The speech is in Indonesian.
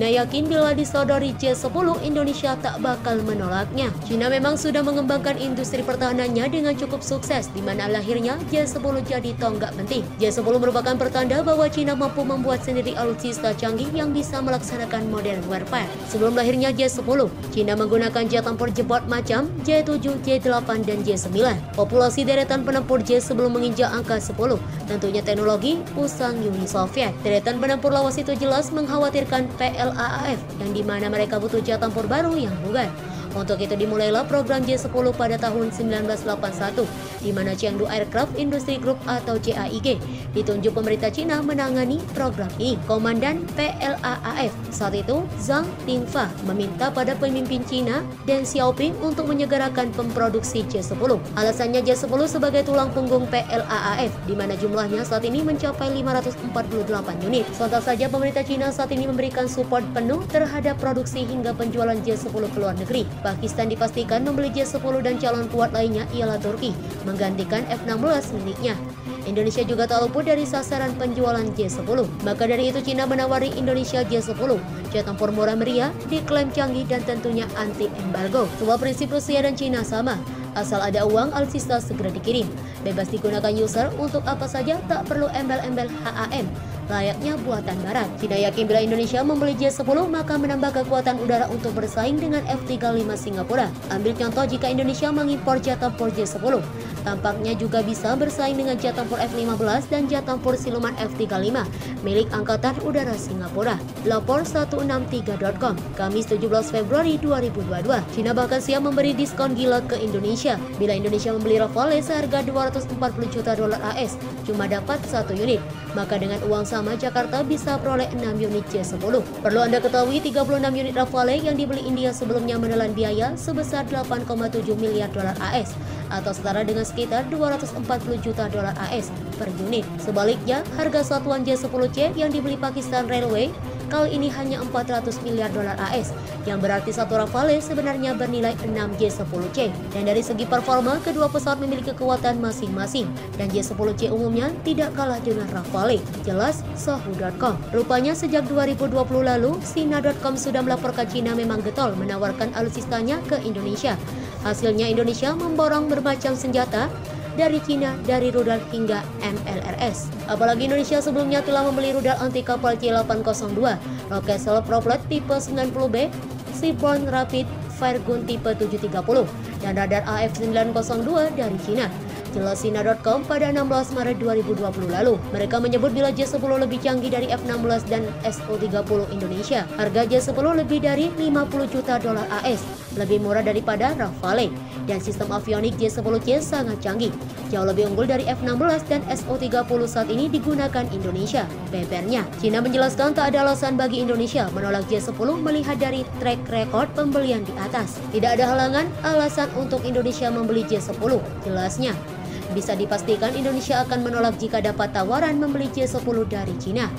Cina yakin bila disodori J10, Indonesia tak bakal menolaknya. Cina memang sudah mengembangkan industri pertahanannya dengan cukup sukses, di mana lahirnya J10 jadi tonggak penting. J10 merupakan pertanda bahwa Cina mampu membuat sendiri alutsista canggih yang bisa melaksanakan modern warfare. Sebelum lahirnya J10, Cina menggunakan jet tempur jebot macam J7, J8, dan J9. Populasi deretan penempur J sebelum menginjak angka 10, tentunya teknologi usang Uni Soviet. Deretan penempur lawas itu jelas mengkhawatirkan PLAAF, yang dimana mereka butuh jet tempur baru yang bugar. Untuk itu dimulailah program J10 pada tahun 1981, di mana Chengdu Aircraft Industry Group atau CAIG ditunjuk pemerintah Cina menangani program ini. Komandan PLAAF saat itu, Zhang Dingfa, meminta pada pemimpin Cina Deng Xiaoping untuk menyegerakan pemproduksi J10. Alasannya J10 sebagai tulang punggung PLAAF, di mana jumlahnya saat ini mencapai 548 unit. Sontak saja pemerintah Cina saat ini memberikan support penuh terhadap produksi hingga penjualan J10 ke luar negeri. Pakistan dipastikan membeli J10 dan calon kuat lainnya ialah Turki, menggantikan F-16 miliknya. Indonesia juga tak luput dari sasaran penjualan J10. Maka dari itu Cina menawari Indonesia J10, jet tempur murah meriah, diklaim canggih dan tentunya anti embargo. Semua prinsip Rusia dan Cina sama. Asal ada uang, alutsista segera dikirim. Bebas digunakan user untuk apa saja, tak perlu embel-embel HAM, layaknya buatan barat. Cina yakin bila Indonesia membeli J10 maka menambah kekuatan udara untuk bersaing dengan F-35 Singapura. Ambil contoh jika Indonesia mengimpor jet tempur J10, tampaknya juga bisa bersaing dengan jet tempur F-15 dan jet tempur siluman F-35 milik Angkatan Udara Singapura. Lapor 163.com, Kamis 17 Februari 2022. Cina bahkan siap memberi diskon gila ke Indonesia. Bila Indonesia membeli Rafale seharga 240 juta dolar AS, cuma dapat 1 unit. Maka dengan uang sama Jakarta bisa peroleh 6 unit J10. Perlu Anda ketahui 36 unit Rafale yang dibeli India sebelumnya menelan biaya sebesar 8,7 miliar dolar AS atau setara dengan sekitar 240 juta dolar AS per unit. Sebaliknya, harga satuan J10C yang dibeli Pakistan Railway kali ini hanya 400 miliar dolar AS, yang berarti satu Rafale sebenarnya bernilai 6 J10C. Dan dari segi performa, kedua pesawat memiliki kekuatan masing-masing, dan J10C umumnya tidak kalah dengan Rafale. Jelas Sohu.com. Rupanya sejak 2020 lalu, Sina.com sudah melaporkan Cina memang getol menawarkan alutsistanya ke Indonesia. Hasilnya Indonesia memborong bermacam senjata dari Cina, dari rudal hingga MLRS. Apalagi Indonesia sebelumnya telah membeli rudal anti kapal C-802, roket self-propelled tipe 90B, Seaborne Rapid Fire Gun tipe 730, dan radar AF-902 dari Cina. Jelas Sina.com pada 16 Maret 2020 lalu. Mereka menyebut bila J10 lebih canggih dari F-16 dan SU-30 Indonesia. Harga J10 lebih dari 50 juta dolar AS, lebih murah daripada Rafale. Dan sistem avionik J10C sangat canggih, jauh lebih unggul dari F-16 dan SU-30 saat ini digunakan Indonesia. Bebernya, Cina menjelaskan tak ada alasan bagi Indonesia menolak J10 melihat dari track record pembelian di atas. Tidak ada halangan alasan untuk Indonesia membeli J10, jelasnya. Bisa dipastikan Indonesia akan menolak jika dapat tawaran membeli J10 dari Cina.